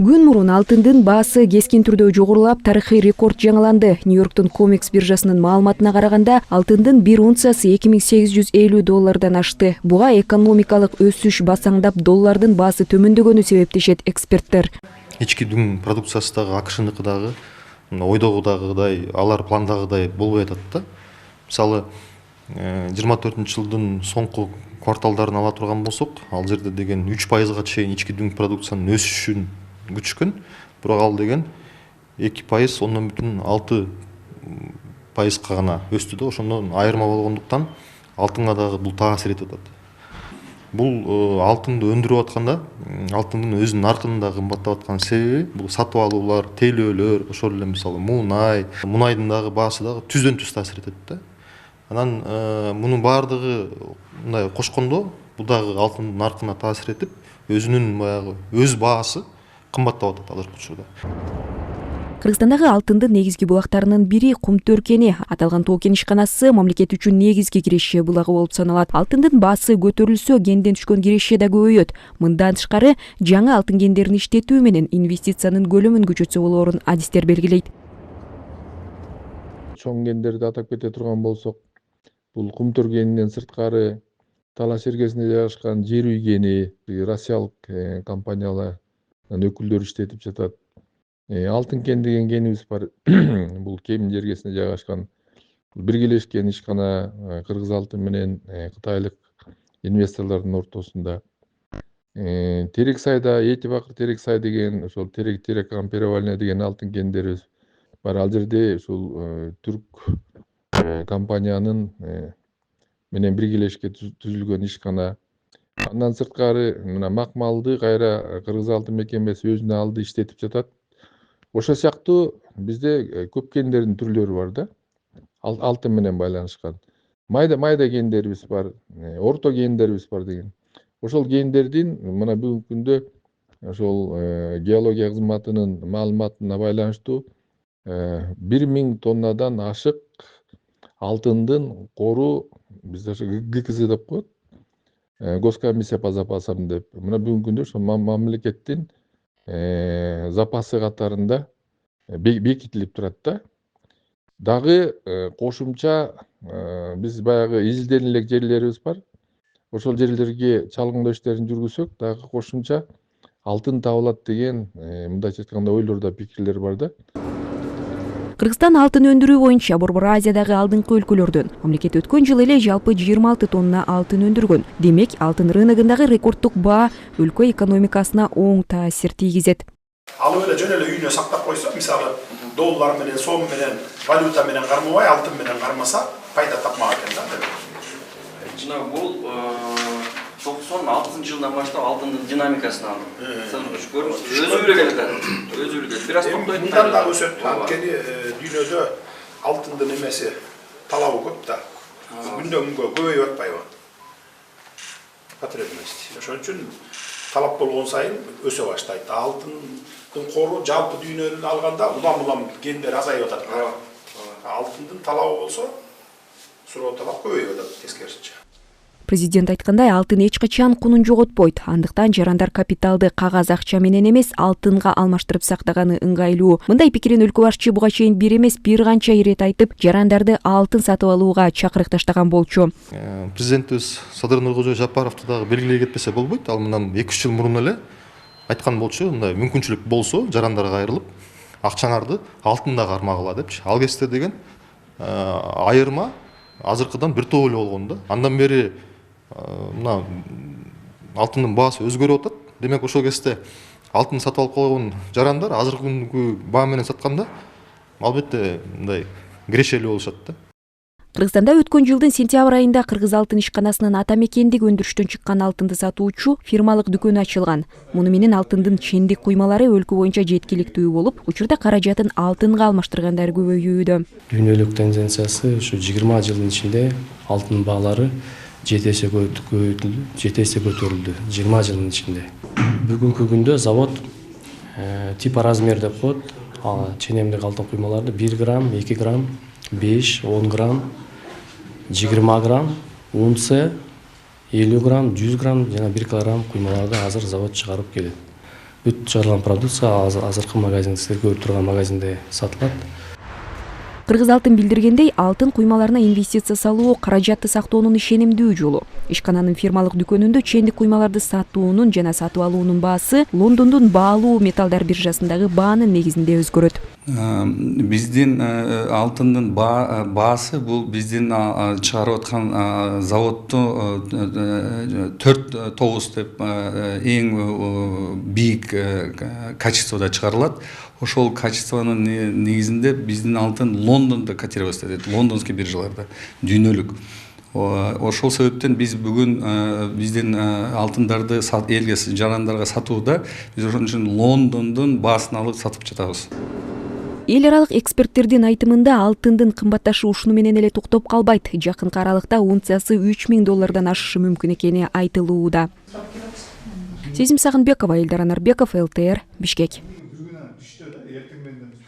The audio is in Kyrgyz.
Күн мурун алтындын баасы кескин түрдө жогорулап, тарыхый рекорд жаңыланды. Нью-Йорктун Комекс биржасынын маалыматына караганда, алтындын 1 унциясы $2850 ашты. Буга экономикалык өсүш басаңдап, доллардын баасы төмөндөгөнү себептешет эксперттер. Ички дүң продукциясы дагы акшыныкы дагы ойдогудагыдай, алар пландагыдай болбой атат да. Мисалы 24-жылдын соңку кварталдарын ала турган болсок, ал жерде деген 3%га чейин ички дүң продукциянын өсүшүн күчкөн, бирок ал деген 2,6% гана өстү да, ошондон айырма болгондуктан алтынга дагы бул таасир этип атат. Бул алтынды өндүрүп атканда, алтындын өзүнүн наркынын да кымбаттап аткан себеби бул сатып алуулар, тейлөөлөр, ошол эле мисалы мунайдын дагы баасы дагы түздөн түз таасир этет да. Анан мунун баардыгы мындай кошкондо бул дагы алтындын наркына таасир этип, өзүнүн баягы өз баасы кымбаттап атат азыркы учурда. Кыргызстандагы алтындын негизги булактарынын бири Кумтөркени. Аталган тоо кен ишканасы мамлекет үчүн негизги киреше булагы болуп саналат. Алтындын баасы көтөрүлсө, кенден түшкөн киреше да көбөйөт. Мындан тышкары, жаңы алтын кендерин иштетүү менен инвестициянын көлөмүн күчөтсө болоорун адистер белгилейт. Чоң кендерди атап кете турган болсок, бул Кумтөркенинен сырткары Талаш эргесинде жайгашкан Жер үй кени, Россиялык компаниялар өкүлдөр иштетип жатат. Алтын кен деген кенибиз бар. Бул Кемин жергесинде жайгашкан биргелешкен ишкана Кыргыз алтын менен кытайлык инвесторлордун ортосунда. Терексайда Этибакыр Терексай деген, ошол Терекам перевалине деген алтын кендерибиз бар. Ал жерде ушул түрк компаниянын менен биргелешке түзүлгөн ишкана. Андан сырткары мына макмалды кайра Кыргыз алтын мекемеси өзүнө алды, иштетип жатат. Ошол сыяктуу бизде көп кендердин түрлөрү бар да. Алтын менен байланышкан. Майда кендерибиз бар, орто кендерибиз бар деген. Ошол кендердин мына бүгүнкү күндө ошол геология кызматынын маалыматына байланыштуу 1000 тоннадан ашык алтындын кору бизде ошо ГКЗ деп коет. Госкомиссия по запасам деп. Мына бүгүнкү күндө ошо мамлекеттин запасы катарында бекитилип турат да. Дагы кошумча биз баягы изилден элек жерлерибиз бар. Ошол жерлерге чалгындоо иштерин жүргүзсөк, дагы кошумча алтын табылат деген мындайча айтканда ойлор да, пикирлер бар да. Кыргызстан алтын өндүрүү боюнча Борбор Азиядагы алдыңкы өлкөлөрдөн. Мамлекет өткөн жылы эле жалпы 26 тонна алтын өндүргөн. Демек, алтын рыногундагы рекордтук баа өлкө экономикасына оң таасир тийгизет. Алып эле жөн эле үйүнө сактап койсо, мисалы доллар менен, сом менен, валюта менен кармабай, алтын менен кармаса, пайда тапмак экен да. Жана бул 96-жылдан баштап алтындын динамикасын алып. Көрүңүз, өзү эле келет. Бир аз токтойт. Мындан да өсөт. Анткени дүйнөдө алтындын эмеси талабы көп да. Күндөн күнгө көбөйүп атпайбы? Потребность. Ошон үчүн талап болгон сайын өсө баштайт. Алтындын кору жалпы дүйнөнү алганда улам кендер азайып атат. Алтындын талабы болсо, суроо талап көбөйүп атат тескерисинче. Президент айткандай, алтын эч качан кунун жоготпойт. Андыктан жарандар капиталды кагаз акча менен эмес, алтынга алмаштырып сактаганы ыңгайлуу. Мындай пикирин өлкө башчы буга чейин бир эмес, бир канча ирет айтып, жарандарды алтын сатып алууга чакырыкташтаган болчу. Президентибиз Садыр Нуркожоев Жапаровду дагы белгилей кетпесе болбойт. Ал мындан 2-3 жыл мурун эле айткан болчу, мындай мүмкүнчүлүк болсо, жарандарга кайрылып, акчаңарды алтында кармагыла депчи. Ал кезде деген айырма азыркыдан бир топ эле болгон да. Андан бери мына алтындын баасы өзгөрүп атат. Демек ошол кезде алтын сатып алып койгон жарандар азыркы күнгү баа менен сатканда албетте мындай кирешелүү болушат да. Кыргызстанда өткөн жылдын сентябрь айында Кыргыз алтын ишканасынын ата мекендик өндүрүштөн чыккан алтынды сатуучу фирмалык дүкөнү ачылган. Муну менен алтындын чендик куймалары өлкө боюнча жеткиликтүү болуп, учурда каражатын алтынга алмаштыргандар көбөйүүдө. Дүйнөлүк тенденциясы ушу 20 жылдын ичинде алтын баалары 7 эсе көтөрүлдү 20 жылдын ичинде. Бүгүнкү күндө завод типа размер деп коет. Ченемдик алтын куймаларды 1 грамм, 2 грамм, 5, 10 грамм, 20 грамм, унция, 50 грамм, 100 грамм жана 1 килограмм куймаларды азыр завод чыгарып келет. бүт чыгарылган продукция азыркы магазин, сиздер көрүп турган магазинде сатылат. Кыргыз алтын билдиргендей, алтын куймаларына инвестиция салуу каражатты сактоонун ишенимдүү жолу. Ишкананын фирмалык дүкөнүндө чендик куймаларды сатуунун жана сатып алуунун баасы Лондондун баалуу металлдар биржасындагы баанын негизинде өзгөрөт. Биздин алтындын баасы бул биздин чыгарып аткан заводдо 4-9 деп эң бийик качествода чыгарылат. Ошол качествонун негизинде биздин алтын Лондондо котироваться этет, лондонский биржаларда дүйнөлүк. Ошол себептен биз бүгүн биздин алтындарды элге жарандарга сатууда биз ошон үчүн Лондондун баасын алып сатып жатабыз. Эл аралык эксперттердин айтымында алтындын кымбатташы ушуну менен эле токтоп калбайт. Жакынкы аралыкта унциясы $3000 ашышы мүмкүн экени айтылууда. Сезим Сагынбекова, Элдар Анарбеков, ЛТР, Бишкек.